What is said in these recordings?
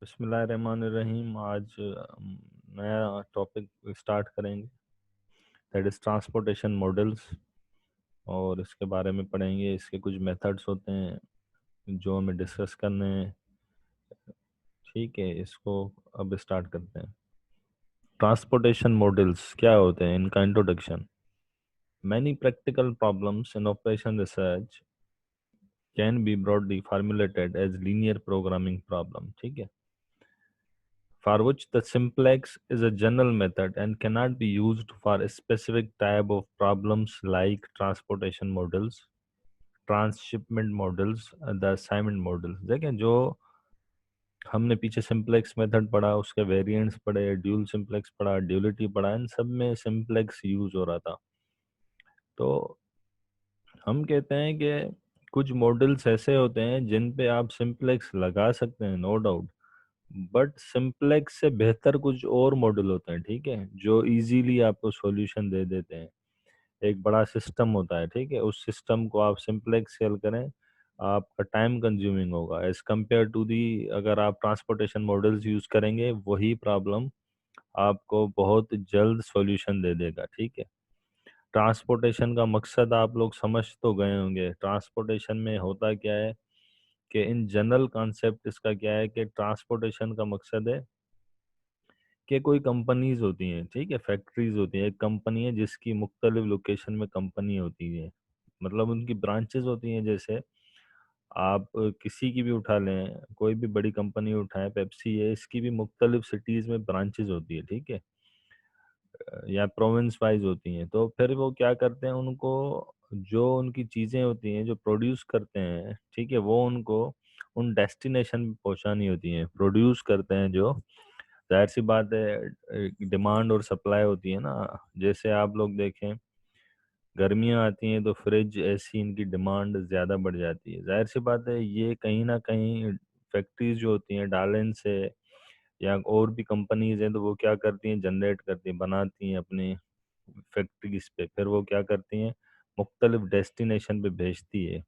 बिस्मिल्लाहिर्रहमानिर्रहीम। आज नया टॉपिक स्टार्ट करेंगे, दैट इज़ ट्रांसपोर्टेशन मॉडल्स। और इसके बारे में पढ़ेंगे, इसके कुछ मेथड्स होते हैं जो हमें डिस्कस करने हैं। ठीक है, इसको अब स्टार्ट करते हैं। ट्रांसपोर्टेशन मॉडल्स क्या होते हैं, इनका introduction. Many practical problems in operation research can be broadly formulated as linear programming problem. ठीक है, for which the simplex is a general method and cannot be used for a specific type of problems like transportation models, transshipment models, the assignment models. देखें, जो हमने पीछे simplex method पढ़ा, उसके variants पढ़े, dual simplex पढ़ा, duality पढ़ा, इन सब में सिंप्लेक्स यूज हो रहा था। तो हम कहते हैं कि कुछ मॉडल्स ऐसे होते हैं जिन पे आप सिंप्लेक्स लगा सकते हैं, नो डाउट, बट सिंप्लेक्स से बेहतर कुछ और मॉडल होते हैं। ठीक है, जो इजीली आपको सॉल्यूशन दे देते हैं। एक बड़ा सिस्टम होता है, ठीक है, उस सिस्टम को आप सिंप्लेक्स सेल करें, आपका टाइम कंज्यूमिंग होगा एज कम्पेयर टू दी, अगर आप ट्रांसपोर्टेशन मॉडल्स यूज करेंगे वही प्रॉब्लम आपको बहुत जल्द सॉल्यूशन दे देगा। ठीक है, ट्रांसपोर्टेशन का मकसद आप लोग समझ तो गए होंगे। ट्रांसपोर्टेशन में होता क्या है कि इन जनरल कॉन्सेप्ट इसका क्या है कि ट्रांसपोर्टेशन का मकसद है कि कोई कंपनीज होती हैं, ठीक है, फैक्ट्रीज होती हैं। एक कंपनी है जिसकी मुख्तलिफ लोकेशन में कंपनी होती है, मतलब उनकी ब्रांचेस होती हैं। जैसे आप किसी की भी उठा लें, कोई भी बड़ी कंपनी उठाएं, पेप्सी है, इसकी भी मुख्तलिफ सिटीज़ में ब्रांचेस होती है। ठीक है, या प्रोविंस वाइज होती हैं। तो फिर वो क्या करते हैं, उनको जो उनकी चीज़ें होती हैं जो प्रोड्यूस करते हैं, ठीक है, वो उनको उन डेस्टिनेशन पे पहुंचानी होती हैं। प्रोड्यूस करते हैं जो, जाहिर सी बात है, डिमांड और सप्लाई होती है ना। जैसे आप लोग देखें, गर्मियाँ आती हैं तो फ्रिज ऐसी, इनकी डिमांड ज़्यादा बढ़ जाती है। जाहिर सी बात है, ये कहीं ना कहीं फैक्ट्रीज जो होती हैं डालन से या और भी कंपनीज हैं, तो वो क्या करती हैं, जनरेट करती हैं, बनाती हैं अपनी फैक्ट्रीज पे, फिर वो क्या करती हैं, मुख्तलिफ डेस्टिनेशन पे भेजती है।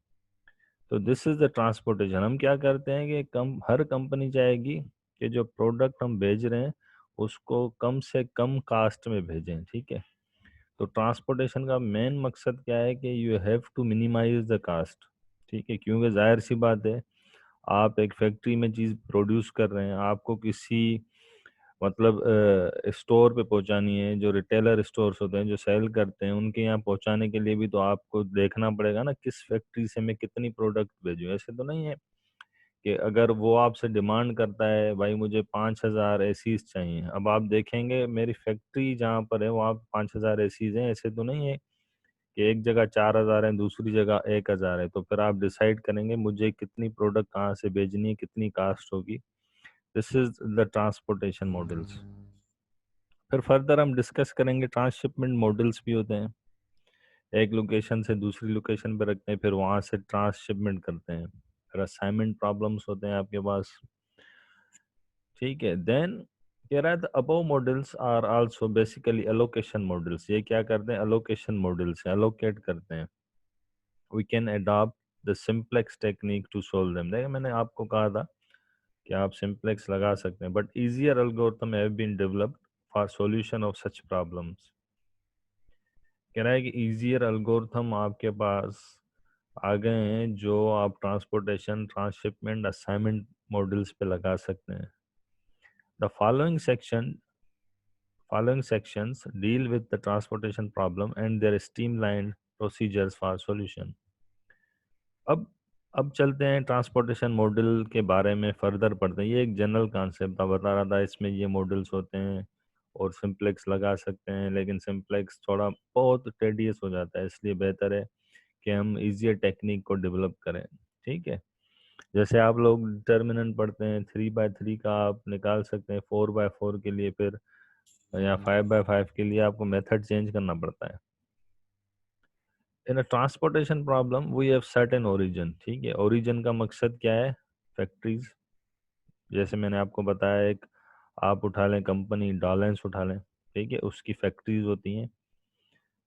तो दिस इज़ द ट्रांसपोर्टेशन। हम क्या करते हैं कि हर कंपनी चाहेगी कि जो प्रोडक्ट हम भेज रहे हैं उसको कम से कम कास्ट में भेजें। ठीक है, तो ट्रांसपोर्टेशन का मेन मकसद क्या है कि you have to minimize the cost. ठीक है, क्योंकि जाहिर सी बात है, आप एक फैक्ट्री में चीज़ प्रोड्यूस कर रहे हैं, आपको किसी मतलब स्टोर पे पहुंचानी है। जो रिटेलर स्टोर्स होते हैं जो सेल करते हैं, उनके यहाँ पहुंचाने के लिए भी तो आपको देखना पड़ेगा ना, किस फैक्ट्री से मैं कितनी प्रोडक्ट भेजूँ। ऐसे तो नहीं है कि अगर वो आपसे डिमांड करता है, भाई मुझे 5,000 एसीज चाहिए, अब आप देखेंगे मेरी फैक्ट्री जहाँ पर है वहाँ 5,000 एसीज हैं, ऐसे तो नहीं है कि एक जगह 4,000 है, दूसरी जगह 1,000 है। तो फिर आप डिसाइड करेंगे मुझे कितनी प्रोडक्ट कहाँ से भेजनी है, कितनी कास्ट होगी। This is the transportation models. फिर फर्दर हम डिस्कस करेंगे, ट्रांसशिपमेंट मॉडल्स भी होते हैं। एक लोकेशन से दूसरी लोकेशन पे रखते हैं, फिर वहाँ से ट्रांसशिपमेंट करते हैं। फिर असाइनमेंट प्रॉब्लम्स होते हैं आपके पास। ठीक है, देन कह रहा है the above models are also basically allocation models. ये क्या करते हैं, एलोकेशन मॉडल्स हैं, एलोकेट करते हैं। We can adopt the simplex technique to solve them. देखिए, मैंने आपको कहा था कि आप सिंप्लेक्स लगा सकते हैं, but easier algorithm have been developed for solution of such problems. कह रहा है कि इजियर एल्गोरिथम आपके पास आ गए हैं जो आप ट्रांसपोर्टेशन, ट्रांसशिपमेंट, असाइनमेंट मॉडल्स पे लगा सकते हैं। The following sections deal with the transportation problem and their streamlined procedures for solution. अब अब चलते हैं ट्रांसपोर्टेशन मॉडल के बारे में, फर्दर पढ़ते हैं। ये एक जनरल कॉन्सेप्ट था, बता रहा था, इसमें ये मॉडल्स होते हैं और सिंप्लेक्स लगा सकते हैं, लेकिन सिंप्लेक्स थोड़ा बहुत टेडियस हो जाता है, इसलिए बेहतर है कि हम इजियर टेक्निक को डेवलप करें। ठीक है, जैसे आप लोग डिटर्मिनेंट पढ़ते हैं, 3/3 का आप निकाल सकते हैं 4/4 के लिए, फिर या 5/5 के लिए आपको मेथड चेंज करना पड़ता है। In a transportation problem we have certain origin. ठीक है, ओरिजिन का मकसद क्या है, फैक्ट्रीज। जैसे मैंने आपको बताया, एक आप उठा लें कंपनी डॉलेंस उठा लें, ठीक है, उसकी फैक्ट्रीज होती हैं।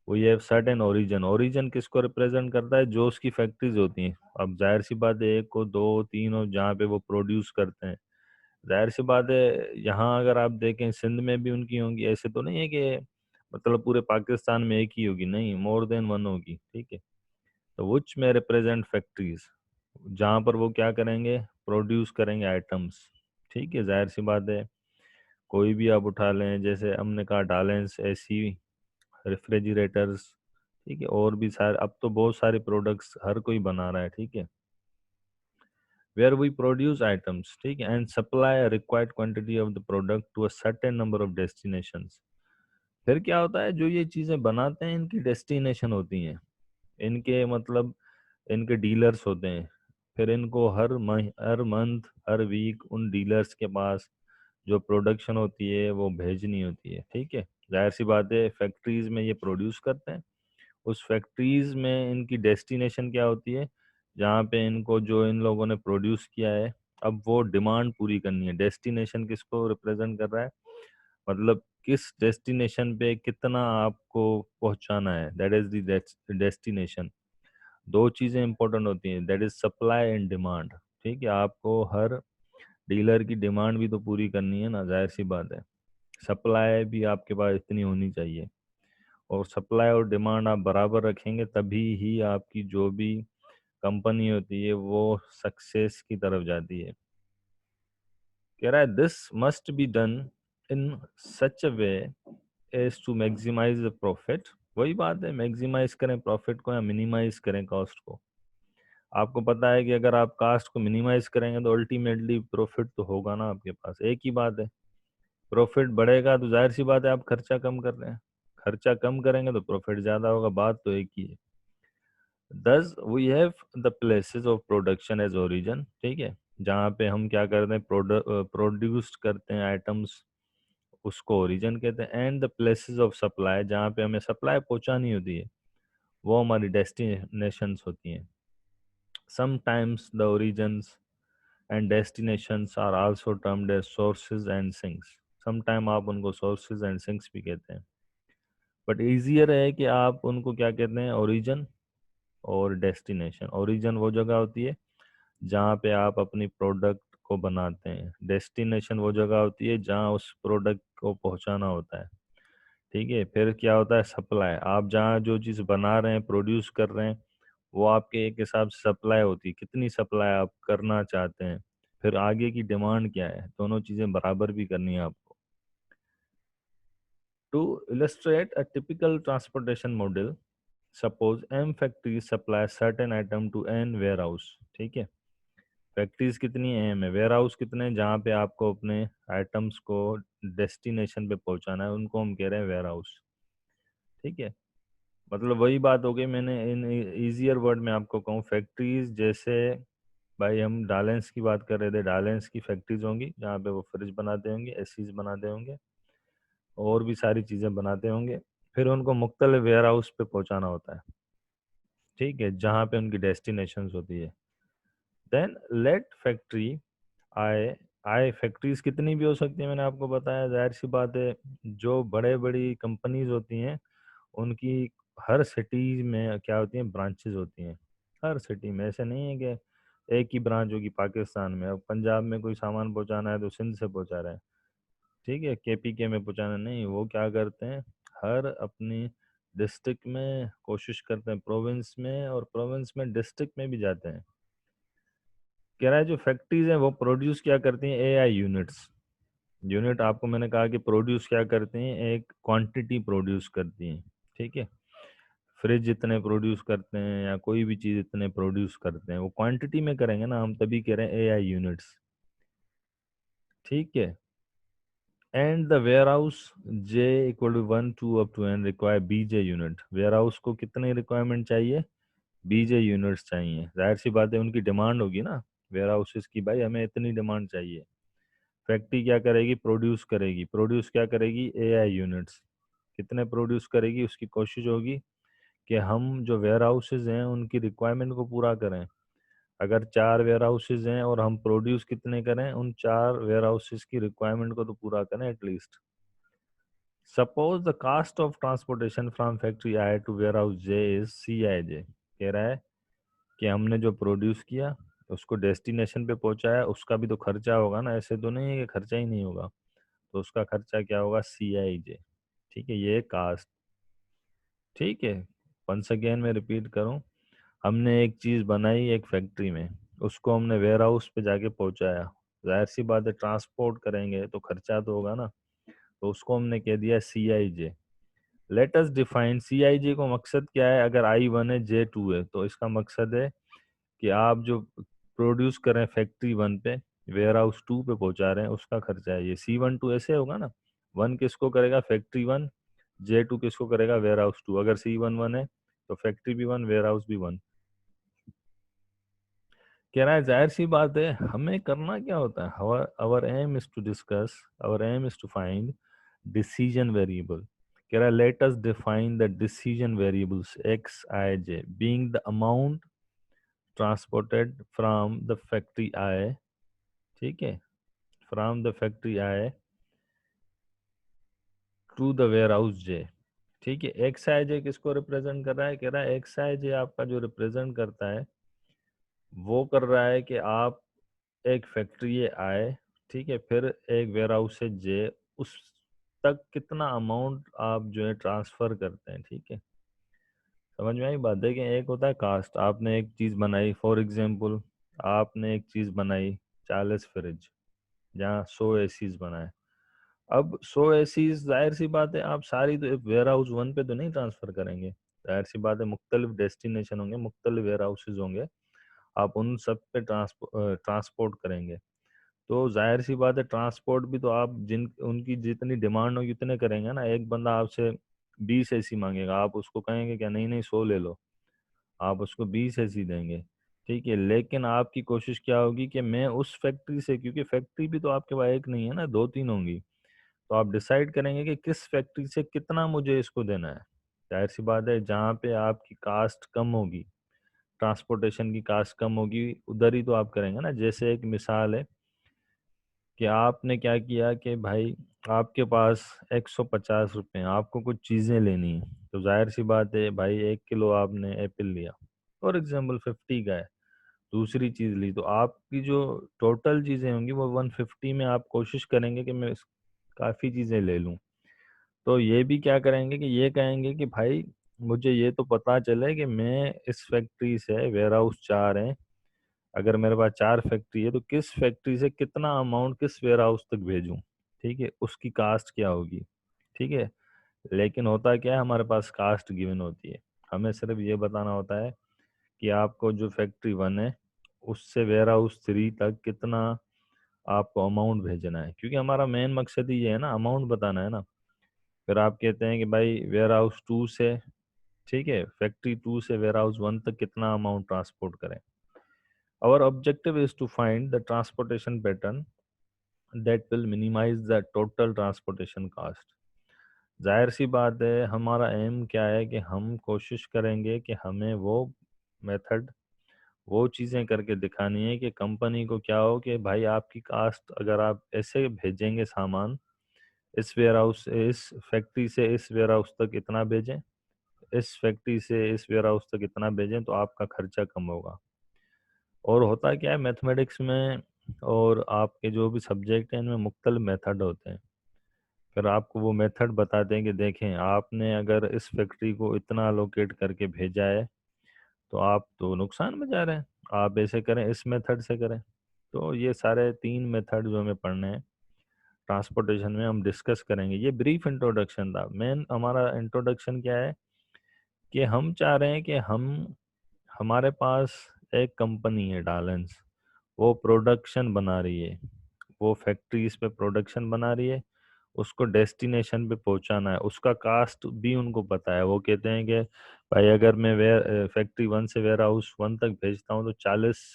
We have certain origin. Origin किसको रिप्रेजेंट करता है, जो उसकी फैक्ट्रीज होती हैं। अब जाहिर सी बात है, एक को दो तीन हो जहाँ पे वो प्रोड्यूस करते हैं, जाहिर सी बात है, यहाँ अगर आप देखें सिंध में भी उनकी होंगी, ऐसे तो नहीं है कि मतलब पूरे पाकिस्तान में एक ही होगी, नहीं, मोर देन वन होगी, ठीक है। तो विच में रिप्रेजेंट फैक्ट्रीज, जहाँ पर वो क्या करेंगे, प्रोड्यूस करेंगे आइटम्स, ठीक है। जाहिर सी बात है, कोई भी आप उठा लें, जैसे हमने कहा डालेंस, एसी, रेफ्रिजरेटर्स, ठीक है, और भी सारे, अब तो बहुत सारे प्रोडक्ट्स हर कोई बना रहा है, ठीक है। वेयर वी प्रोड्यूस आइटम्स, ठीक है, and supply required quantity of the product to a certain number of destinations. फिर क्या होता है, जो ये चीज़ें बनाते हैं इनकी डेस्टिनेशन होती हैं, इनके मतलब इनके डीलर्स होते हैं। फिर इनको हर मंथ, हर वीक उन डीलर्स के पास जो प्रोडक्शन होती है वो भेजनी होती है, ठीक है। जाहिर सी बात है, फैक्ट्रीज में ये प्रोड्यूस करते हैं, उस फैक्ट्रीज में इनकी डेस्टिनेशन क्या होती है, जहाँ पे इनको जो इन लोगों ने प्रोड्यूस किया है, अब वो डिमांड पूरी करनी है। डेस्टिनेशन किसको रिप्रेजेंट कर रहा है, मतलब किस डेस्टिनेशन पे कितना आपको पहुंचाना है, दैट इज द डेस्टिनेशन। दो चीज़ें इंपॉर्टेंट होती हैं, that is supply and demand, ठीक है। आपको हर डीलर की डिमांड भी तो पूरी करनी है ना, जाहिर सी बात है। सप्लाई भी आपके पास इतनी होनी चाहिए, और सप्लाई और डिमांड आप बराबर रखेंगे तभी ही आपकी जो भी कंपनी होती है वो सक्सेस की तरफ जाती है। कह रहा है this must be done in such a way as to maximize the profit. वही बात है, मैक्सिमाइज करें प्रॉफिट को या मिनिमाइज करें कॉस्ट को। आपको पता है कि अगर आप कास्ट को मिनिमाइज करेंगे तो अल्टीमेटली प्रॉफिट तो होगा ना आपके पास, एक ही बात है। प्रॉफिट बढ़ेगा तो जाहिर सी बात है आप खर्चा कम कर रहे हैं, खर्चा कम करेंगे तो प्रॉफिट ज़्यादा होगा, बात तो एक ही है। Thus we have the places of production as origin, ठीक है, जहाँ पे हम क्या करते हैं, प्रोड्यूस करते हैं आइटम्स, उसको ओरिजिन कहते हैं। And the places of supply, जहाँ पे हमें सप्लाई पहुँचानी होती है, वो हमारी डेस्टिनेशंस होती हैं। Sometimes the origins and destinations are also termed as sources and sinks. Sometime आप उनको सोर्सेज एंड सिंक्स भी कहते हैं, बट ईजियर है कि आप उनको क्या कहते हैं, ओरिजिन और डेस्टिनेशन। ओरिजिन वो जगह होती है जहाँ पे आप अपनी प्रोडक्ट को बनाते हैं, डेस्टिनेशन वो जगह होती है जहाँ उस प्रोडक्ट को पहुँचाना होता है, ठीक है। फिर क्या होता है, सप्लाई, आप जहाँ जो चीज़ बना रहे हैं, प्रोड्यूस कर रहे हैं, वो आपके एक हिसाब से सप्लाई होती है, कितनी सप्लाई आप करना चाहते हैं। फिर आगे की डिमांड क्या है, दोनों चीज़ें बराबर भी करनी है आपको। To illustrate a typical transportation model, suppose M factory supply certain item to N warehouse, ठीक है। फैक्ट्रीज कितनी है, एम है, वेयर हाउस कितने हैं, जहाँ पे आपको अपने आइटम्स को डेस्टिनेशन पे पहुंचाना है, उनको हम कह रहे हैं वेयर हाउस, ठीक है। मतलब वही बात हो गई, मैंने इन इजियर वर्ड में आपको कहूँ, फैक्ट्रीज जैसे, भाई हम डालेंस की बात कर रहे थे, डालेंस की फैक्ट्रीज होंगी जहाँ पे वो फ्रिज बनाते होंगे, एसीज बनाते होंगे, और भी सारी चीज़ें बनाते होंगे। फिर उनको मुख्तलिफ वेयर हाउस पे पहुँचाना होता है, ठीक है, जहाँ पे उनकी डेस्टिनेशंस होती है। देन लेट फैक्ट्री आए, आए फैक्ट्रीज कितनी भी हो सकती है, मैंने आपको बताया, जाहिर सी बात है, जो बड़े बड़ी कंपनीज होती हैं उनकी हर सिटी में क्या होती हैं, ब्रांचेज होती हैं। हर सिटी में, ऐसे नहीं है कि एक ही ब्रांच होगी पाकिस्तान में। अब पंजाब में कोई सामान पहुंचाना है तो सिंध से पहुंचा रहा है, ठीक है, केपीके में पहुंचाना नहीं, वो क्या करते हैं, हर अपनी डिस्ट्रिक्ट में कोशिश करते हैं, प्रोविंस में, और प्रोविंस में डिस्ट्रिक्ट में भी जाते हैं। कह रहा है जो फैक्ट्रीज हैं वो प्रोड्यूस क्या करती हैं, एआई यूनिट्स। यूनिट आपको मैंने कहा कि प्रोड्यूस क्या करती हैं, एक क्वांटिटी प्रोड्यूस करती हैं, ठीक है। फ्रिज इतने प्रोड्यूस करते हैं या कोई भी चीज़ इतने प्रोड्यूस करते हैं, वो क्वांटिटी में करेंगे ना, हम तभी कह रहे हैं एआई यूनिट्स, ठीक है। And the warehouse J equal to 1 to up to n require b j unit. Warehouse को कितने रिक्वायरमेंट चाहिए, बीजे यूनिट्स चाहिए। जाहिर सी बात है, उनकी डिमांड होगी ना वेयर हाउसेस की, भाई हमें इतनी डिमांड चाहिए। फैक्ट्री क्या करेगी, प्रोड्यूस करेगी, प्रोड्यूस क्या करेगी, एआई यूनिट्स। कितने प्रोड्यूस करेगी, उसकी कोशिश होगी कि हम जो वेयर हाउसेज हैं उनकी रिक्वायरमेंट को पूरा करें। अगर 4 वेयर हाउसेज हैं और हम प्रोड्यूस कितने करें, उन 4 वेयर हाउसेज की रिक्वायरमेंट को तो पूरा करें at least. Suppose the cost of transportation from factory I to warehouse J is C I J. कह रहा है कि हमने जो प्रोड्यूस किया उसको डेस्टिनेशन पे पहुंचाया, उसका भी तो खर्चा होगा ना, ऐसे तो नहीं है कि खर्चा ही नहीं होगा। तो उसका खर्चा क्या होगा, CIJ। ठीक है, ये कास्ट। ठीक है, वंस अगेन मैं रिपीट करूं, हमने एक चीज़ बनाई एक फैक्ट्री में, उसको हमने वेयर हाउस पे जाके पहुंचाया, जाहिर सी बात है ट्रांसपोर्ट करेंगे तो खर्चा तो होगा ना, तो उसको हमने कह दिया CIJ। Late us define CIJ को मकसद क्या है, अगर I1 है J2 है तो इसका मकसद है कि आप जो प्रोड्यूस कर रहे हैं फैक्ट्री 1 पे, वेयर हाउस 2 पे पहुंचा रहे हैं, उसका खर्चा है ये। C12 ऐसे होगा ना, 1 किसको करेगा, फैक्ट्री 1। J2 किसको करेगा, वेयर हाउस 2। अगर C11 है तो फैक्ट्री भी 1, वेयर हाउस भी 1। कह रहा है जाहिर सी बात है, हमें करना क्या होता है, our aim is to discuss, our aim is to find decision variable. कह रहा है let us define the decision variables XIJ being the amount transported from the factory I। ठीक है, from the factory I to the warehouse J। ठीक है, XIJ किसको represent कर रहा है, कह रहा है XIJ आपका जो रिप्रेजेंट करता है वो कर रहा है कि आप एक फैक्ट्री है I, ठीक है, फिर एक वेयर हाउस है J, उस तक कितना अमाउंट आप जो है ट्रांसफर करते हैं। ठीक है, समझ में आई बात। देखें, एक होता है कास्ट, आपने एक चीज़ बनाई, फॉर एग्जांपल आपने एक चीज़ बनाई 40 फ्रिज, जहाँ 100 ACs बनाए। अब 100 ACs जाहिर सी बात है आप सारी तो वेयर हाउस 1 पे तो नहीं ट्रांसफर करेंगे, जाहिर सी बात है मुख्तलिफ डेस्टिनेशन होंगे, मुख्तलिफ वेयर हाउसेज होंगे, आप उन सब पे ट्रांसपोर्ट करेंगे। तो जाहिर सी बात है ट्रांसपोर्ट भी तो आप जिन उनकी जितनी डिमांड होगी उतने करेंगे ना। एक बंदा आपसे 20 AC मांगेगा, आप उसको कहेंगे क्या, नहीं नहीं 100 ले लो, आप उसको 20 AC देंगे। ठीक है, लेकिन आपकी कोशिश क्या होगी कि मैं उस फैक्ट्री से, क्योंकि फैक्ट्री भी तो आपके पास एक नहीं है ना, 2-3 होंगी, तो आप डिसाइड करेंगे कि किस फैक्ट्री से कितना मुझे इसको देना है। जाहिर सी बात है जहाँ पे आपकी कास्ट कम होगी, ट्रांसपोर्टेशन की कास्ट कम होगी, उधर ही तो आप करेंगे ना। जैसे एक मिसाल है कि आपने क्या किया कि भाई आपके पास 150 रुपये, आपको कुछ चीज़ें लेनी है, तो जाहिर सी बात है भाई 1 किलो आपने एप्पल लिया, फॉर एग्जाम्पल 50 का है, दूसरी चीज़ ली, तो आपकी जो टोटल चीज़ें होंगी वो 150 में आप कोशिश करेंगे कि मैं काफ़ी चीज़ें ले लूँ। तो ये भी क्या करेंगे कि ये कहेंगे कि भाई मुझे ये तो पता चले कि मैं इस फैक्ट्री से, वेयर हाउस 4 है, अगर मेरे पास 4 फैक्ट्री है तो किस फैक्ट्री से कितना अमाउंट किस वेयर हाउस तक भेजूं। ठीक है, उसकी कास्ट क्या होगी। ठीक है, लेकिन होता क्या है, हमारे पास कास्ट गिवन होती है, हमें सिर्फ ये बताना होता है कि आपको जो फैक्ट्री 1 है उससे वेयर हाउस 3 तक कितना आपको अमाउंट भेजना है, क्योंकि हमारा मेन मकसद ही ये है ना, अमाउंट बताना है ना। फिर आप कहते हैं कि भाई वेयर हाउस 2 से, ठीक है, फैक्ट्री 2 से वेयर हाउस 1 तक कितना अमाउंट ट्रांसपोर्ट करें। Our objective is to find the transportation pattern that will minimize the total transportation cost। जाहिर सी बात है हमारा एम क्या है कि हम कोशिश करेंगे कि हमें वो मेथड, वो चीज़ें करके दिखानी है कि कंपनी को क्या हो कि भाई आपकी कास्ट, अगर आप ऐसे भेजेंगे सामान, इस वेयर हाउस से इस फैक्ट्री से इस वेयर हाउस तक इतना भेजें, इस फैक्ट्री से इस वेयर हाउस तक इतना भेजें, तो आपका खर्चा कम होगा। और होता क्या है मैथमेटिक्स में और आपके जो भी सब्जेक्ट हैं इनमें मुख्तलिफ मेथड होते हैं। फिर आपको वो मेथड बताते हैं कि देखें आपने अगर इस फैक्ट्री को इतना अलोकेट करके भेजा है तो आप तो नुकसान में जा रहे हैं, आप ऐसे करें, इस मेथड से करें। तो ये सारे 3 मेथड जो हमें पढ़ने हैं ट्रांसपोर्टेशन में, हम डिस्कस करेंगे। ये ब्रीफ इंट्रोडक्शन था। मेन हमारा इंट्रोडक्शन क्या है कि हम चाह रहे हैं कि हमारे पास एक कंपनी है डालेंस, वो प्रोडक्शन बना रही है, वो फैक्ट्रीज पे प्रोडक्शन बना रही है, उसको डेस्टिनेशन पे पहुंचाना है, उसका कास्ट भी उनको पता है। वो कहते हैं कि भाई अगर मैं फैक्ट्री 1 से वेयर हाउस 1 तक भेजता हूँ तो 40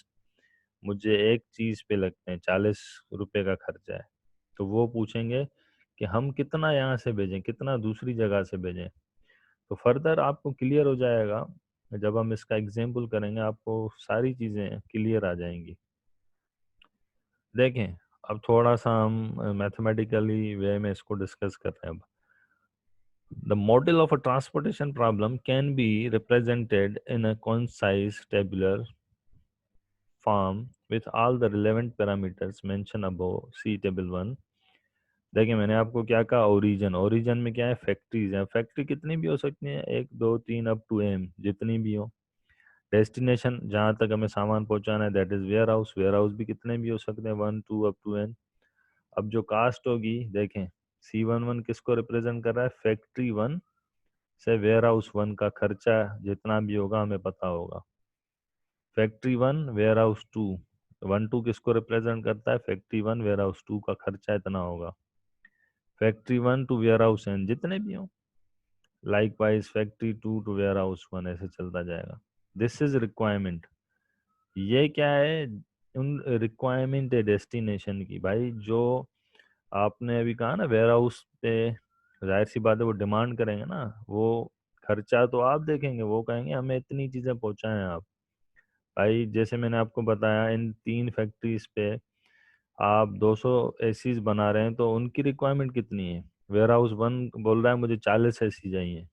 मुझे एक चीज़ पे लगते हैं, 40 रुपए का खर्चा है। तो वो पूछेंगे कि हम कितना यहाँ से भेजें, कितना दूसरी जगह से भेजें। तो फर्दर आपको क्लियर हो जाएगा, जब हम इसका एग्जाम्पल करेंगे आपको सारी चीज़ें क्लियर आ जाएंगी। देखें, अब थोड़ा सा हम मैथमेटिकली वे में इसको डिस्कस कर रहे हैं। The model of a transportation problem can be represented in a concise tabular farm with all the relevant parameters mentioned above, see table 1. देखिए मैंने आपको क्या कहा, ओरिजिन, ओरिजिन में क्या है, फैक्ट्रीज है, फैक्ट्री कितनी भी हो सकती है, 1 2 3 अप टू एम, जितनी भी हो। डेस्टिनेशन, जहाँ तक हमें सामान पहुँचाना है, that is warehouse, warehouse भी कितने भी हो सकते हैं, 1 2 अप टू एन। अब जो कास्ट होगी, देखें C11 किसको रिप्रेजेंट कर रहा है, फैक्ट्री 1 से वेयर हाउस 1 का खर्चा जितना भी होगा हमें पता होगा। फैक्ट्री 1 वेयर हाउस 2, 1 2 किसको रिप्रेजेंट करता है, फैक्ट्री 1 वेयर हाउस 2 का खर्चा इतना होगा। Factory 1 to warehouse N, जितने भी हो, likewise factory 2 to warehouse 1, ऐसे चलता जाएगा। This is requirement. ये क्या है, उन रिक्वायरमेंट है डेस्टिनेशन की। भाई जो आपने अभी कहा ना वेयर हाउस पे, जाहिर सी बात है वो डिमांड करेंगे ना, वो खर्चा तो आप देखेंगे, वो कहेंगे हमें इतनी चीज़ें पहुंचाएं आप। भाई जैसे मैंने आपको बताया, इन 3 फैक्ट्रीज पे आप 200 एसीज बना रहे हैं, तो उनकी रिक्वायरमेंट कितनी है। वेयर हाउस 1 बोल रहा है मुझे 40 एसी चाहिए,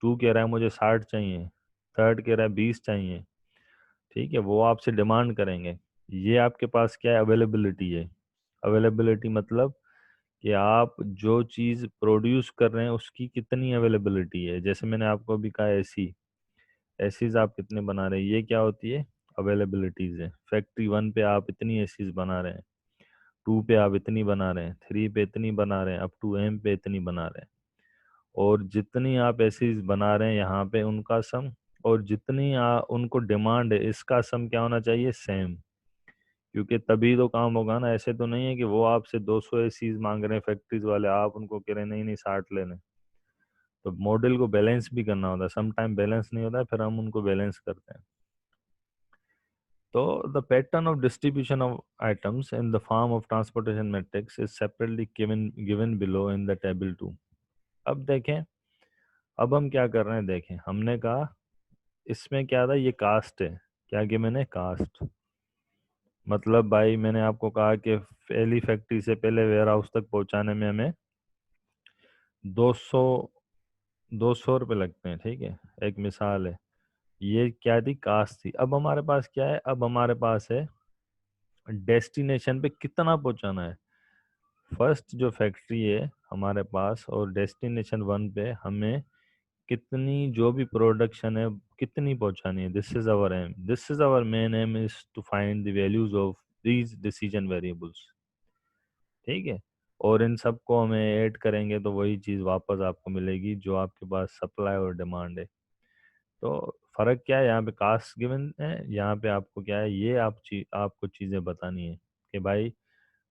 2 कह रहा है मुझे 60 चाहिए, थर्ड कह रहा है 20 चाहिए। ठीक है, वो आपसे डिमांड करेंगे। ये आपके पास क्या है, अवेलेबिलिटी है। अवेलेबिलिटी मतलब कि आप जो चीज़ प्रोड्यूस कर रहे हैं उसकी कितनी अवेलेबिलिटी है। जैसे मैंने आपको अभी कहा एसी, एसीज आप कितने बना रहे हैं, ये क्या होती है, अवेलेबिलिटीज है। फैक्ट्री 1 पे आप इतनी एसीज बना रहे हैं, 2 पे आप इतनी बना रहे हैं, 3 पे इतनी बना रहे हैं, अप टू एम पे इतनी बना रहे हैं। और जितनी आप एसीज बना रहे हैं यहाँ पे उनका सम, और जितनी उनको डिमांड है इसका सम क्या होना चाहिए, सेम। क्योंकि तभी तो काम होगा ना। ऐसे तो नहीं है कि वो आपसे 200 एसीज मांग रहे हैं फैक्ट्रीज वाले, आप उनको कह रहे हैं नहीं नहीं 60 लेने। तो मॉडल को बैलेंस भी करना होता है, सम टाइम बैलेंस नहीं होता है, फिर हम उनको बैलेंस करते हैं। तो the pattern of distribution of items in the form of transportation matrix is separately given below in the table 2। अब देखें, अब हम क्या कर रहे हैं, देखें हमने कहा इसमें क्या था, ये कास्ट है, क्या कि मैंने कास्ट, मतलब भाई मैंने आपको कहा कि पहली फैक्ट्री से पहले वेयर हाउस तक पहुंचाने में हमें 200 200 रुपये लगते हैं। ठीक है, एक मिसाल है, ये क्या थी, कास्ट थी। अब हमारे पास क्या है, अब हमारे पास है डेस्टिनेशन पे कितना पहुंचाना है। फर्स्ट जो फैक्ट्री है हमारे पास, और डेस्टिनेशन 1 पे हमें कितनी जो भी प्रोडक्शन है कितनी पहुंचानी है। This is our aim, this is our main aim, is to find the values of these decision variables. ठीक है, और इन सबको हमें ऐड करेंगे तो वही चीज़ वापस आपको मिलेगी जो आपके पास सप्लाई और डिमांड है। तो फ़र्क क्या है, यहाँ पे कास्ट गिवन है, यहाँ पे आपको क्या है, ये आपको चीज़ें बतानी है कि भाई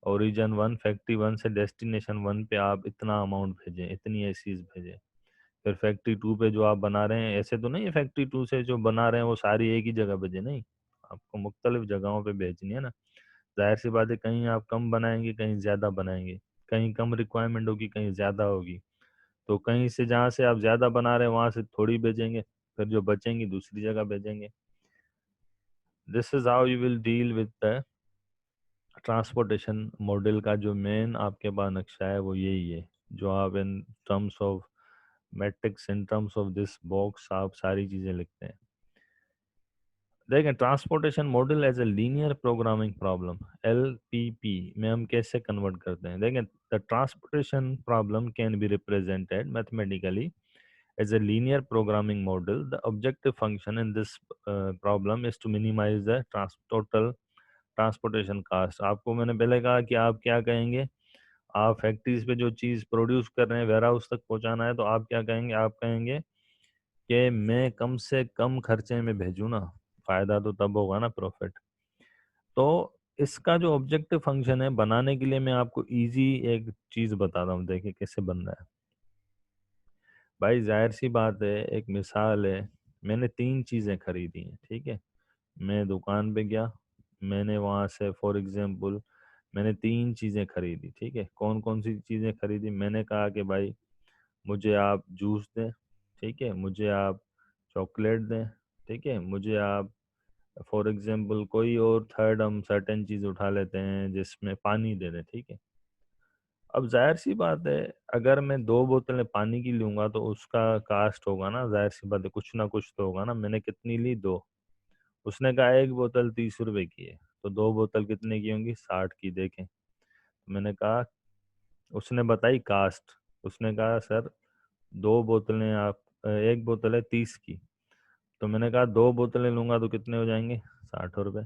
ओरिजिन 1 फैक्ट्री 1 से डेस्टिनेशन 1 पे आप इतना अमाउंट भेजें, इतनी एसीज भेजें। फिर फैक्ट्री 2 पे जो आप बना रहे हैं, ऐसे तो नहीं है फैक्ट्री 2 से जो बना रहे हैं वो सारी एक ही जगह भेजे, नहीं, आपको मुख्तलिफ जगहों पे भेजनी है ना। जाहिर सी बात है, कहीं आप कम बनाएंगे, कहीं ज़्यादा बनाएंगे, कहीं कम रिक्वायरमेंट होगी, कहीं ज़्यादा होगी। तो कहीं से जहाँ से आप ज़्यादा बना रहे हैं वहाँ से थोड़ी भेजेंगे, फिर जो बचेंगी दूसरी जगह भेजेंगे। This is how you will deal with the transportation model का जो मेन आपके पास नक्शा है वो यही है, जो आप in terms of matrix, in terms of this box आप सारी चीज़ें लिखते हैं। देखें, transportation model as a linear programming problem, LPP में हम कैसे कन्वर्ट करते हैं। देखें, the transportation problem can be represented mathematically as a linear programming model. The objective function in this problem is to minimize the total transportation cost. आपको मैंने पहले कहा कि आप क्या कहेंगे, आप फैक्ट्रीज पे जो चीज़ प्रोड्यूस कर रहे हैं वेयर हाउस तक पहुंचाना है, तो आप क्या कहेंगे, आप कहेंगे कि मैं कम से कम खर्चे में भेजूँ ना, फ़ायदा तो तब होगा ना, प्रॉफिट। तो इसका जो ऑब्जेक्टिव फंक्शन है बनाने के लिए मैं आपको इजी एक चीज़ बताता हूँ, देखिए कैसे बन रहा है। भाई जाहिर सी बात है, एक मिसाल है, मैंने 3 चीज़ें खरीदी हैं। ठीक है, मैं दुकान पे गया, मैंने वहाँ से फॉर एग्जांपल मैंने 3 चीज़ें खरीदी। ठीक है, कौन कौन सी चीज़ें खरीदी, मैंने कहा कि भाई मुझे आप जूस दें, ठीक है, मुझे आप चॉकलेट दें, ठीक है, मुझे आप फॉर एग्जांपल कोई और थर्ड हम सर्टेन चीज़ उठा लेते हैं जिसमें पानी दे दें। ठीक है, अब जाहिर सी बात है, अगर मैं 2 बोतलें पानी की लूँगा तो उसका कास्ट होगा ना, जाहिर सी बात है कुछ ना कुछ तो होगा ना। मैंने कितनी ली, 2, उसने कहा एक बोतल 30 रुपए की है, तो 2 बोतल कितने की होंगी? 60 की। देखें, तो मैंने कहा, उसने बताई कास्ट। उसने कहा सर 2 बोतलें आप, एक बोतल है 30 की। तो मैंने कहा 2 बोतलें लूंगा तो कितने हो जाएंगे? 60 रुपए।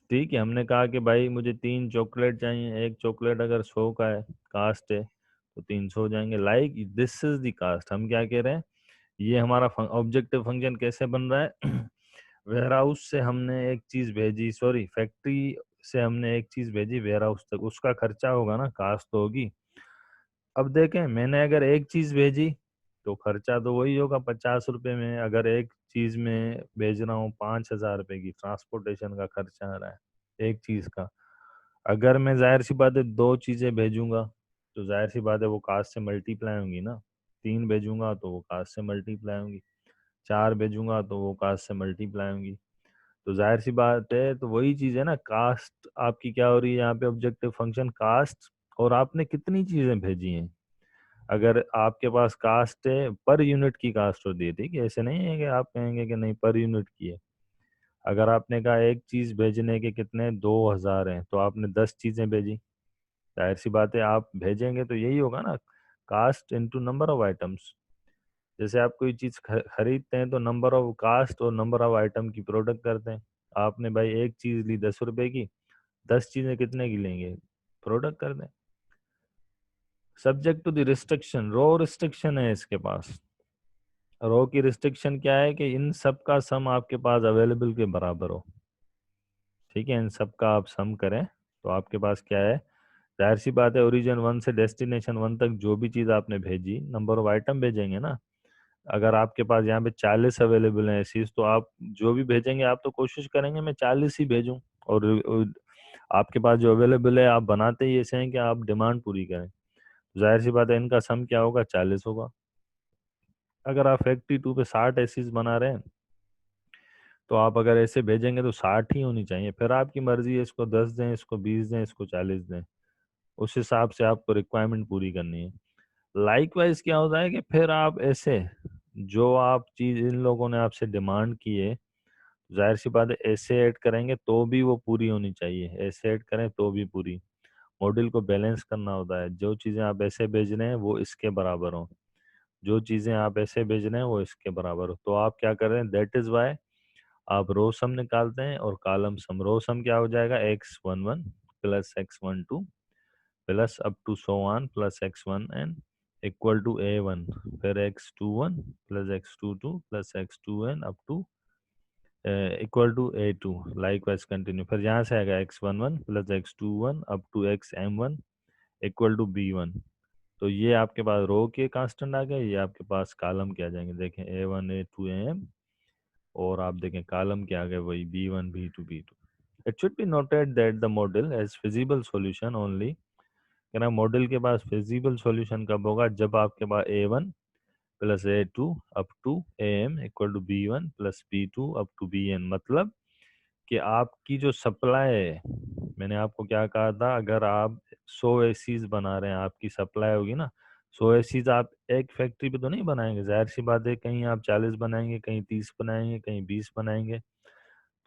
ठीक है, हमने कहा कि भाई मुझे 3 चॉकलेट चाहिए, एक चॉकलेट अगर 100 का है, कास्ट है, तो 300 हो जाएंगे। Like this is the cost. हम क्या कह रहे हैं, ये हमारा ऑब्जेक्टिव फंक्शन कैसे बन रहा है? वेयर हाउस से हमने एक चीज भेजी, सॉरी फैक्ट्री से हमने एक चीज भेजी वेयर हाउस तक, उसका खर्चा होगा ना, कास्ट तो होगी। अब देखें, मैंने अगर एक चीज भेजी तो खर्चा तो वही होगा 50 रुपए में। अगर एक चीज में भेज रहा हूँ 5,000 रुपए की, ट्रांसपोर्टेशन का खर्चा आ रहा है एक चीज का। अगर मैं जाहिर सी बात है 2 चीजें भेजूंगा तो जाहिर सी बात है वो कास्ट से मल्टीप्लाई होंगी ना। 3 भेजूंगा तो वो कास्ट से मल्टीप्लाई होंगी, 4 भेजूंगा तो वो कास्ट से मल्टीप्लाई होंगी। तो जाहिर सी बात है, तो वही चीज है ना, कास्ट आपकी क्या हो रही है यहाँ पे, ऑब्जेक्टिव फंक्शन कास्ट। और आपने कितनी चीजें भेजी हैं? अगर आपके पास कास्ट है, पर यूनिट की कास्ट होती है, ठीक है, ऐसे नहीं है कि आप कहेंगे कि नहीं पर यूनिट की है। अगर आपने कहा एक चीज भेजने के कितने 2,000 हैं, तो आपने 10 चीजें भेजी, जाहिर सी बात है आप भेजेंगे तो यही होगा ना, cost into number of items. जैसे आप कोई चीज खरीदते हैं तो नंबर ऑफ कास्ट और नंबर ऑफ आइटम की प्रोडक्ट करते हैं। आपने भाई एक चीज ली 10 रुपए की, 10 चीजें कितने की लेंगे? प्रोडक्ट कर दें। Subject to the restriction, row restriction है इसके पास। रो की रिस्ट्रिक्शन क्या है कि इन सब का सम आपके पास अवेलेबल के बराबर हो। ठीक है, इन सब का आप सम करें तो आपके पास क्या है, जाहिर सी बात है ओरिजिन 1 से डेस्टिनेशन 1 तक जो भी चीज़ आपने भेजी, नंबर ऑफ आइटम भेजेंगे ना। अगर आपके पास यहाँ पे 40 अवेलेबल है चीज, तो आप जो भी भेजेंगे आप तो कोशिश करेंगे मैं 40 ही भेजूं। और आपके पास जो अवेलेबल है आप बनाते ही ऐसे हैं कि आप डिमांड पूरी करें। जाहिर सी बात है इनका सम क्या होगा? 40 होगा। अगर आप फैक्ट्री 2 पे 60 एसीज बना रहे हैं, तो आप अगर ऐसे भेजेंगे तो 60 ही होनी चाहिए। फिर आपकी मर्जी है, इसको 10 दें, इसको 20 दें, इसको 40 दें, उस हिसाब से आपको रिक्वायरमेंट पूरी करनी है। लाइकवाइज क्या होता है कि फिर आप ऐसे, जो आप चीज इन लोगों ने आपसे डिमांड की है, जाहिर सी बात है ऐसे ऐड करेंगे तो भी वो पूरी होनी चाहिए, ऐसे ऐड करें तो भी पूरी। मॉडल को बैलेंस करना होता है, जो चीजें आप ऐसे भेज रहे हैं वो इसके बराबर हो, जो चीजें आप ऐसे भेज रहे हैं वो इसके बराबर हो। तो आप क्या कर रहे हैं, दैट इज वाई आप रो सम निकालते हैं और कॉलम सम। रो सम क्या हो जाएगा, x11 plus x12 plus up to so one plus x1n equal to a1, फिर x21 plus x22 plus x2n up to equal to a2। Likewise continue, फिर यहाँ से आएगा x11 plus x21 up to xm1 equal to b1। तो ये आपके पास रो के constant आ गए, ये आपके पास कॉलम के आ जाएंगे। देखें a1 a2 am, और आप देखें कॉलम के आ गए वही b1 b2 b2। It should be noted that the model has feasible solution only. कहना मॉडल के पास फिजिबल सॉल्यूशन कब होगा, जब आपके पास a1 plus a2 up to am equal to b1 plus b2 up to bn। मतलब कि आपकी जो सप्लाई है, मैंने आपको क्या कहा था, अगर आप 100 एसीज बना रहे हैं, आपकी सप्लाई होगी ना 100 एसीज, आप एक फैक्ट्री पे तो नहीं बनाएंगे, जाहिर सी बात है कहीं आप 40 बनाएंगे, कहीं 30 बनाएंगे, कहीं 20 बनाएंगे।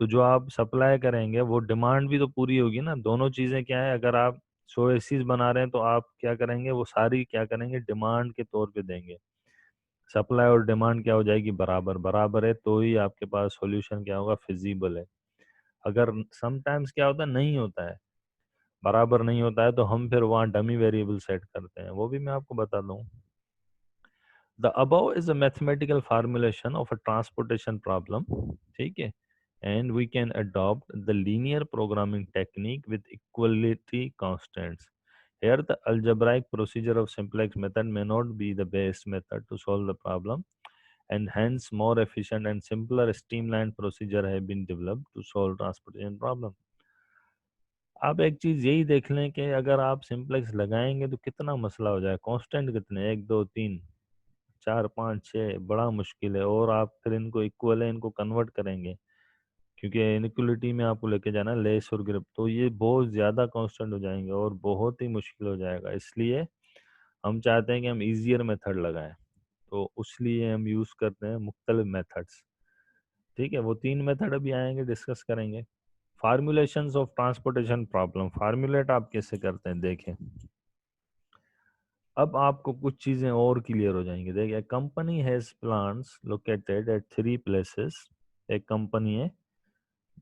तो जो आप सप्लाई करेंगे वो डिमांड भी तो पूरी होगी ना। दोनों चीज़ें क्या है, अगर आप 100 एसीज बना रहे हैं तो आप क्या करेंगे, वो सारी क्या करेंगे, डिमांड के तौर पे देंगे। सप्लाई और डिमांड क्या हो जाएगी, बराबर बराबर है, तो ही आपके पास सॉल्यूशन क्या होगा, फिजिबल है। अगर समटाइम्स क्या होता है, नहीं होता है, बराबर नहीं होता है, तो हम फिर वहाँ डमी वेरिएबल सेट करते हैं, वो भी मैं आपको बता दूँ। The above is a mathematical formulation of a transportation problem, ठीक है, and we can adopt the linear programming technique with equality constants. Here, the algebraic procedure of simplex method may not be the best method to solve the problem, and hence more efficient and simpler streamlined procedure have been developed to solve transportation problem. आप एक चीज यही देख लें कि अगर आप simplex लगाएंगे तो कितना मसला हो जाए, कांस्टेंट कितने, 1 2 3 4 5 6, बड़ा मुश्किल है। और आप फिर इनको इक्वल है, इनको कन्वर्ट करेंगे, क्योंकि इनइक्वलिटी में आपको लेके जाना है लेस और ग्रुप, तो ये बहुत ज़्यादा कांस्टेंट हो जाएंगे और बहुत ही मुश्किल हो जाएगा। इसलिए हम चाहते हैं कि हम इजियर मेथड लगाएं, तो उसलिए हम यूज़ करते हैं मुख्तलिफ मेथड्स। ठीक है, वो 3 मेथड अभी आएंगे, डिस्कस करेंगे। फार्मूलेशंस ऑफ ट्रांसपोर्टेशन प्रॉब्लम, फार्मूलेट आप कैसे करते हैं देखें। अब आपको कुछ चीजें और क्लियर हो जाएंगी। देखिए, company has plants located at 3 places. एक कंपनी है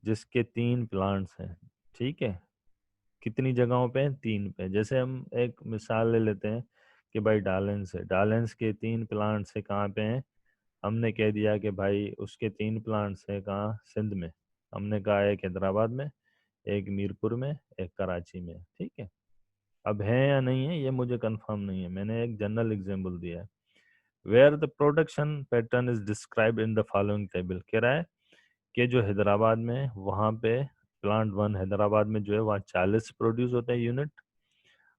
जिसके 3 प्लांट्स हैं, ठीक है। कितनी जगहों पे हैं? 3 पे। जैसे हम एक मिसाल ले लेते हैं कि भाई डालेंस है, डालेंस के 3 प्लांट्स है, कहाँ पे हैं? हमने कह दिया कि भाई उसके 3 प्लांट्स है कहाँ? सिंध में। हमने कहा एक हैदराबाद में, एक मीरपुर में, एक कराची में, ठीक है। अब है या नहीं है ये मुझे कंफर्म नहीं है, मैंने एक जनरल एग्जांपल दिया है। Where the production pattern is described in the following table. कह रहा है कि जो हैदराबाद में, वहाँ पे प्लांट 1 हैदराबाद में जो है वहाँ 40 प्रोड्यूस होते हैं यूनिट,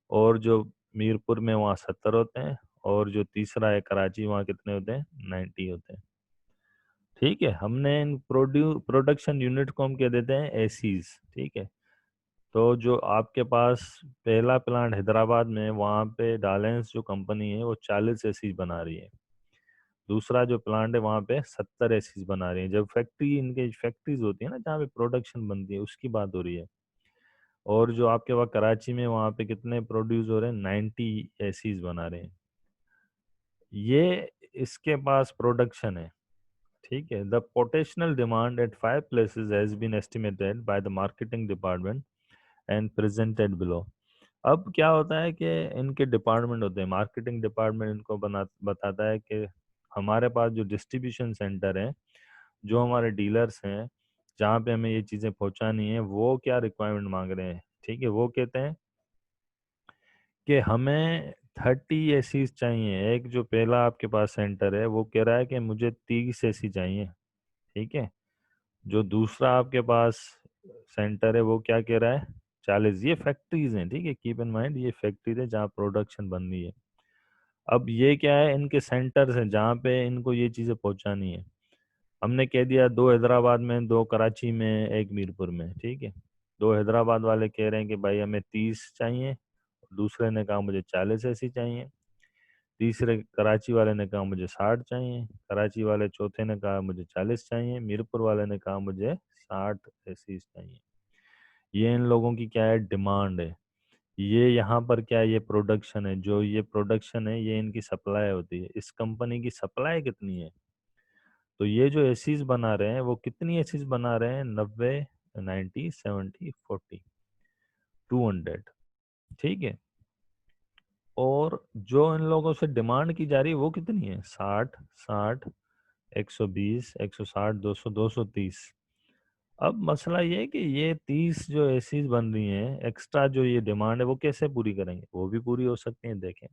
और जो मीरपुर में वहाँ 70 होते हैं, और जो तीसरा है कराची, वहाँ कितने होते हैं? 90 होते हैं, ठीक है। हमने इन प्रोडक्शन यूनिट को हम कह देते हैं एसीज, ठीक है। तो जो आपके पास पहला प्लांट हैदराबाद में, वहाँ पे डालेंस जो कंपनी है वो 40 एसीज बना रही है। दूसरा जो प्लांट है वहाँ पे 70 एसीज बना रही है। जब फैक्ट्री, इनके फैक्ट्रीज होती है ना जहाँ पे प्रोडक्शन बनती है, उसकी बात हो रही है। और जो आपके वहाँ कराची में, वहाँ पे कितने प्रोड्यूस हो रहे हैं? 90 एसीज बना रहे हैं। ये इसके पास प्रोडक्शन है, ठीक है। The potential demand at 5 places has been estimated by the marketing department and presented below. अब क्या होता है कि इनके डिपार्टमेंट होते हैं, मार्केटिंग डिपार्टमेंट इनको बताता है कि हमारे पास जो डिस्ट्रीब्यूशन सेंटर है, जो हमारे डीलर्स हैं, जहाँ पे हमें ये चीज़ें पहुँचानी है, वो क्या रिक्वायरमेंट मांग रहे हैं, ठीक है। वो कहते हैं कि हमें 30 एसी चाहिए। एक जो पहला आपके पास सेंटर है वो कह रहा है कि मुझे 30 एसी चाहिए, ठीक है। जो दूसरा आपके पास सेंटर है वो क्या कह रहा है? 40। ये फैक्ट्रीज हैं, ठीक है, कीप इन माइंड, ये फैक्ट्रीज है जहाँ प्रोडक्शन बन रही है। अब ये क्या है? इनके सेंटर्स हैं जहाँ पे इनको ये चीज़ें पहुँचानी है। हमने कह दिया 2 हैदराबाद में, 2 कराची में, एक मीरपुर में, ठीक है। 2 हैदराबाद वाले कह रहे हैं कि भाई हमें 30 चाहिए, दूसरे ने कहा मुझे 40 ऐसी चाहिए, तीसरे कराची वाले ने कहा मुझे 60 चाहिए, कराची वाले चौथे ने कहा मुझे 40 चाहिए, मीरपुर वाले ने कहा मुझे 60 ऐसी चाहिए। ये इन लोगों की क्या है? डिमांड है। ये यहाँ पर क्या है? ये प्रोडक्शन है। जो ये प्रोडक्शन है ये इनकी सप्लाई होती है। इस कंपनी की सप्लाई कितनी है? तो ये जो एसीज बना रहे हैं वो कितनी एसीज बना रहे हैं? 90, 90, 70, 40, 200, ठीक है। और जो इन लोगों से डिमांड की जा रही है वो कितनी है? 60, 60, 120, 160, 200, 230। अब मसला ये है कि ये 30 जो एसीज बन रही हैं, एक्स्ट्रा जो ये डिमांड है वो कैसे पूरी करेंगे? वो भी पूरी हो सकती है। देखें,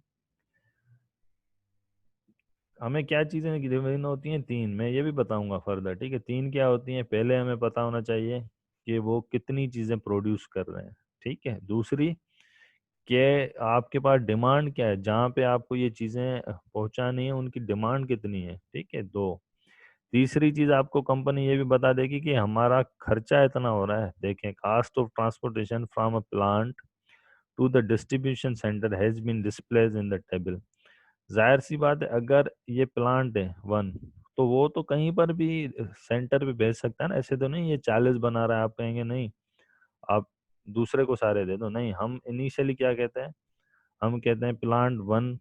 हमें क्या चीज़ें गिवन होती हैं? 3। मैं ये भी बताऊंगा फर्दर, ठीक है। 3 क्या होती हैं? पहले हमें पता होना चाहिए कि वो कितनी चीज़ें प्रोड्यूस कर रहे हैं, ठीक है। दूसरी, कि आपके पास डिमांड क्या है, जहाँ पे आपको ये चीज़ें पहुँचानी है उनकी डिमांड कितनी है, ठीक है। 2। तीसरी चीज़ आपको कंपनी ये भी बता देगी कि हमारा खर्चा इतना हो रहा है। देखें, cost of transportation from a plant to the distribution centre has been displays in the table. जाहिर सी बात है, अगर ये प्लांट है 1, तो वो तो कहीं पर भी सेंटर पे भेज सकता है ना। ऐसे तो नहीं ये 40 बना रहा है, आप कहेंगे नहीं आप दूसरे को सारे दे दो। नहीं, हम इनिशियली क्या कहते हैं? हम कहते हैं प्लांट 1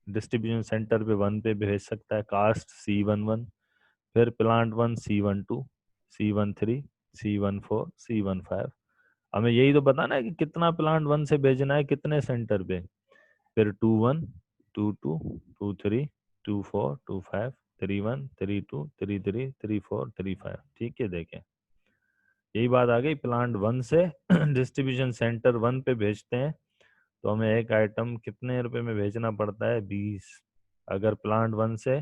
डिस्ट्रीब्यूशन सेंटर पे 1 पे भेज सकता है, कास्ट C11। फिर plant 1 C12, C13, C14, C15। हमें यही तो बताना है कि कितना प्लांट 1 से भेजना है, कितने सेंटर पे। फिर 2-1, 2-2, 2-3, 2-4, 2-5, 3-1, 3-2, 3-3, 3-4, 3-5, ठीक है। देखें, यही बात आ गई। प्लांट 1 से डिस्ट्रीब्यूशन सेंटर 1 पे भेजते हैं तो हमें एक आइटम कितने रुपए में भेजना पड़ता है? 20। अगर प्लांट 1 से,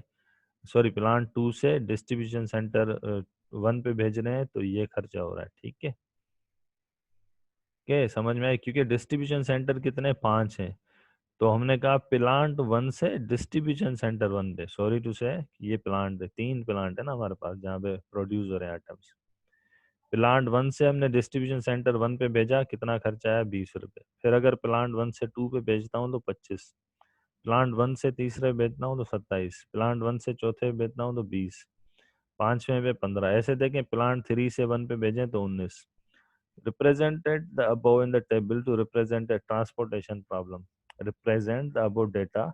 सॉरी, प्लांट 2 से डिस्ट्रीब्यूशन सेंटर 1 पे भेज रहे हैं तो ये खर्चा हो रहा है, ठीक है। क्या समझ में आया? क्योंकि डिस्ट्रीब्यूशन सेंटर कितने? 5 हैं। तो हमने कहा प्लांट 1 से डिस्ट्रीब्यूशन सेंटर 1 पे, सॉरी टू से, ये प्लांट 3 प्लांट है ना हमारे पास जहाँ पे प्रोड्यूस हो रहे हैं आइटम्स। प्लांट 1 से हमने डिस्ट्रीब्यूशन सेंटर 1 पे भेजा, कितना खर्चा आया? 20 रुपये। फिर अगर प्लांट 1 से 2 पे भेजता हूँ तो 25। प्लांट 1 से तीसरे भेजना हूँ तो 27। प्लांट 1 से चौथे भेजना हूँ तो 20। 5वें पे 15, ऐसे देखें प्लांट 3 से 1 पे भेजें तो 19। Represented the above in the table to represent a transportation problem. Represent the above data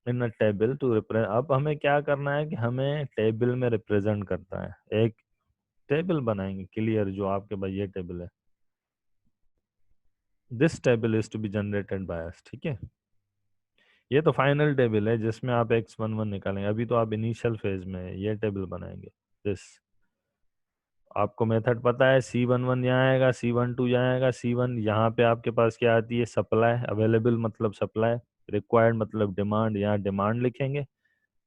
in a table to represent. अब हमें क्या करना है कि हमें टेबल में रिप्रेजेंट करना है। एक टेबल बनाएंगे क्लियर, जो आपके पास ये टेबल है, this table is to be generated by us, ठीक है। ये तो फाइनल टेबल है जिसमें आप x11 निकालेंगे, अभी तो आप इनिशियल फेज में है, ये टेबल बनाएंगे दिस। आपको मेथड पता है, C11 यहाँ आएगा, C12 यहाँ आएगा, C1 यहाँ पे आपके पास क्या आती है, सप्लाई। अवेलेबल मतलब सप्लाई, रिक्वायर्ड मतलब डिमांड, यहाँ डिमांड लिखेंगे,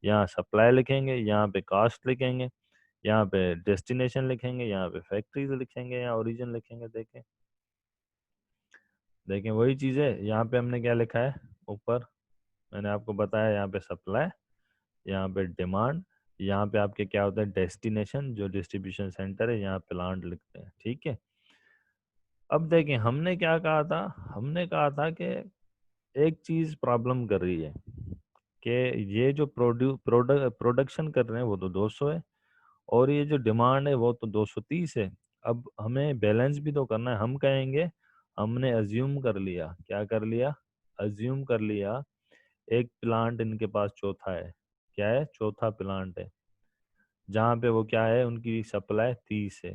यहाँ सप्लाई लिखेंगे, यहाँ पे कास्ट लिखेंगे, यहाँ पे डेस्टिनेशन लिखेंगे, यहाँ पे फैक्ट्रीज लिखेंगे, यहाँ ओरिजिन लिखेंगे। देखें देखें वही चीज़ है। यहाँ पे हमने क्या लिखा है ऊपर, मैंने आपको बताया, यहाँ पे सप्लाई, यहाँ पे डिमांड, यहाँ पे आपके क्या होता है डेस्टिनेशन, जो डिस्ट्रीब्यूशन सेंटर है, यहाँ प्लांट लिखते हैं, ठीक है। अब देखें हमने क्या कहा था, हमने कहा था कि एक चीज़ प्रॉब्लम कर रही है कि ये जो प्रोडक्शन कर रहे हैं वो तो 200 है, और ये जो डिमांड है वो तो 230 है। अब हमें बैलेंस भी तो करना है। हम कहेंगे हमने अज्यूम कर लिया, क्या कर लिया, अज्यूम कर लिया एक प्लांट इनके पास चौथा है, क्या है, चौथा प्लांट है, जहाँ पे वो क्या है, उनकी सप्लाई 30 है।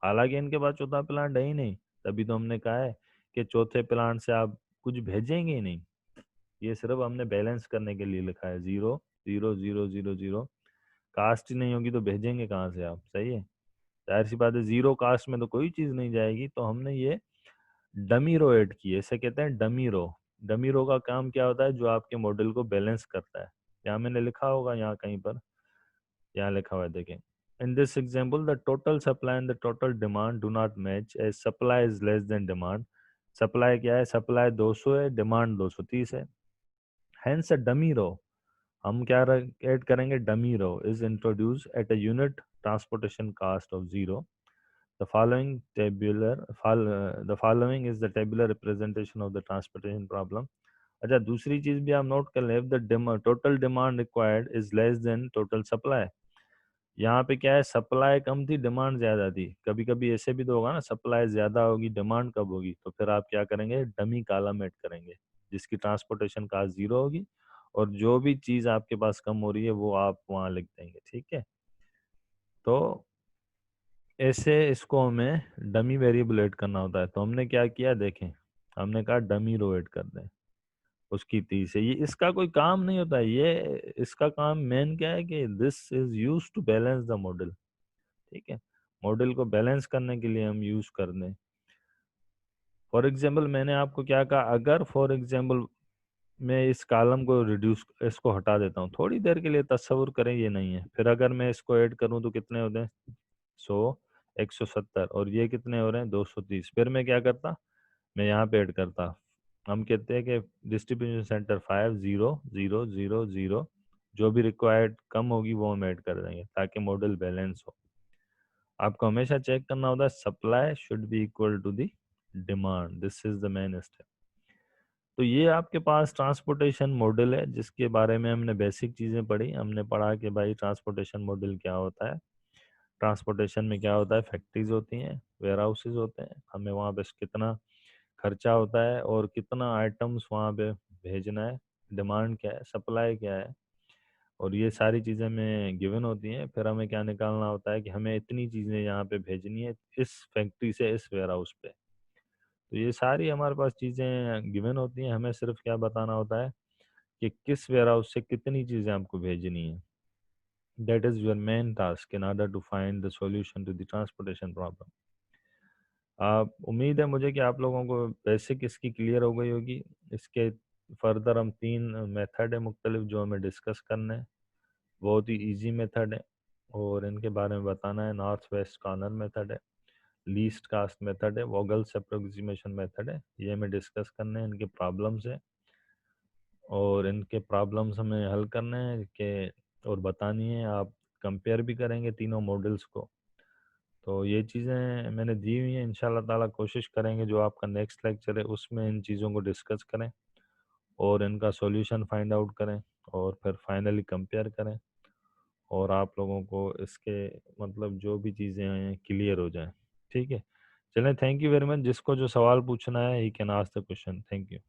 हालांकि इनके पास चौथा प्लांट है ही नहीं, तभी तो हमने कहा है कि चौथे प्लांट से आप कुछ भेजेंगे ही नहीं। ये सिर्फ हमने बैलेंस करने के लिए लिखा है, 0 0 0 0 0। कास्ट ही नहीं होगी तो भेजेंगे कहाँ से आप, सही है। जाहिर सी बात है, जीरो कास्ट में तो कोई चीज़ नहीं जाएगी, तो हमने ये डमी रो ऐड की है, इसे कहते हैं डमी रो। डमी रो का काम क्या होता है, जो आपके मॉडल को बैलेंस करता है। यहाँ मैंने लिखा होगा, यहाँ कहीं पर, यहाँ लिखा हुआ है देखें, in this example the total supply and the total demand do not match as supply is less than demand. Supply क्या है, सप्लाई 200 है, डिमांड 230 है, हेंस अ डमी रो। हम क्या ऐड करेंगे, dummy row is introduce at a unit transportation cost of 0। The following the following is the tabular representation of the transportation problem. अच्छा, दूसरी चीज भी आप नोट कर लें, if the total demand required is less than total supply। यहाँ पे क्या है, सप्लाई कम थी, डिमांड ज्यादा थी। कभी कभी ऐसे भी तो होगा ना, सप्लाई ज्यादा होगी, डिमांड कब होगी, तो फिर आप क्या करेंगे, डमी कॉलम ऐड करेंगे जिसकी ट्रांसपोर्टेशन कास्ट 0 होगी, और जो भी चीज आपके पास कम हो रही है वो आप वहाँ लिख देंगे, ठीक है। तो ऐसे इसको हमें डमी वेरिएबल ऐड करना होता है। तो हमने क्या किया, देखें, हमने कहा डमी रो ऐड कर दें उसकी 30 है। ये इसका कोई काम नहीं होता है, ये इसका काम मेन क्या है कि this is use to balance the model, ठीक है। मॉडल को बैलेंस करने के लिए हम यूज कर दें। फॉर एग्जाम्पल मैंने आपको क्या कहा, अगर फॉर एग्जाम्पल मैं इस कॉलम को रिड्यूस, इसको हटा देता हूँ थोड़ी देर के लिए, तस्वुर करें ये नहीं है, फिर अगर मैं इसको ऐड करूँ तो कितने होते हैं, 100, 170, और ये कितने हो रहे हैं, 230। फिर मैं क्या करता, मैं यहाँ पे ऐड करता। हम कहते हैं कि डिस्ट्रीब्यूशन सेंटर 5 0 0 0 0, जो भी रिक्वायर्ड कम होगी वो हम ऐड कर देंगे ताकि मॉडल बैलेंस हो। आपको हमेशा चेक करना होता है, supply should be equal to the demand, this is the main step. तो ये आपके पास ट्रांसपोर्टेशन मॉडल है जिसके बारे में हमने बेसिक चीज़ें पढ़ी। हमने पढ़ा कि भाई ट्रांसपोर्टेशन मॉडल क्या होता है। ट्रांसपोर्टेशन में क्या होता है, फैक्ट्रीज होती हैं, वेयर हाउसेज होते हैं, हमें वहाँ पे कितना खर्चा होता है और कितना आइटम्स वहाँ पे भेजना है, डिमांड क्या है, सप्लाई क्या है, और ये सारी चीज़ें हमें गिवन होती हैं। फिर हमें क्या निकालना होता है कि हमें इतनी चीज़ें यहाँ पे भेजनी है इस फैक्ट्री से इस वेयर हाउस पे। तो ये सारी हमारे पास चीज़ें गिवन होती हैं, हमें सिर्फ क्या बताना होता है कि किस वेयर हाउस से कितनी चीज़ें आपको भेजनी है। That is your main task in order to find the solution to the transportation problem. आप, उम्मीद है मुझे कि आप लोगों को बेसिक इसकी क्लियर हो गई होगी। इसके फर्दर हम 3 मेथड है मुख्तलिफ जो हमें डिस्कस करने हैं। बहुत ही इजी मेथड है और इनके बारे में बताना है। नॉर्थ वेस्ट कॉर्नर मेथड है, लीस्ट कास्ट मेथड है, वोगल्स अप्रोक्सीमेशन मेथड है। ये हमें डिस्कस करने हैं, इनके प्रॉब्लम्स है और इनके प्रॉब्लम्स हमें हल करने हैं कि, और बतानी है। आप कंपेयर भी करेंगे तीनों मॉडल्स को। तो ये चीज़ें मैंने दी हुई हैं, इंशाल्लाह ताला कोशिश करेंगे जो आपका नेक्स्ट लेक्चर है उसमें इन चीज़ों को डिस्कस करें और इनका सॉल्यूशन फाइंड आउट करें और फिर फाइनली कंपेयर करें और आप लोगों को इसके मतलब जो भी चीज़ें हैं क्लियर हो जाएं। ठीक है, चलें, थैंक यू वेरी मच। जिसको जो सवाल पूछना है he can ask the question. Thank you.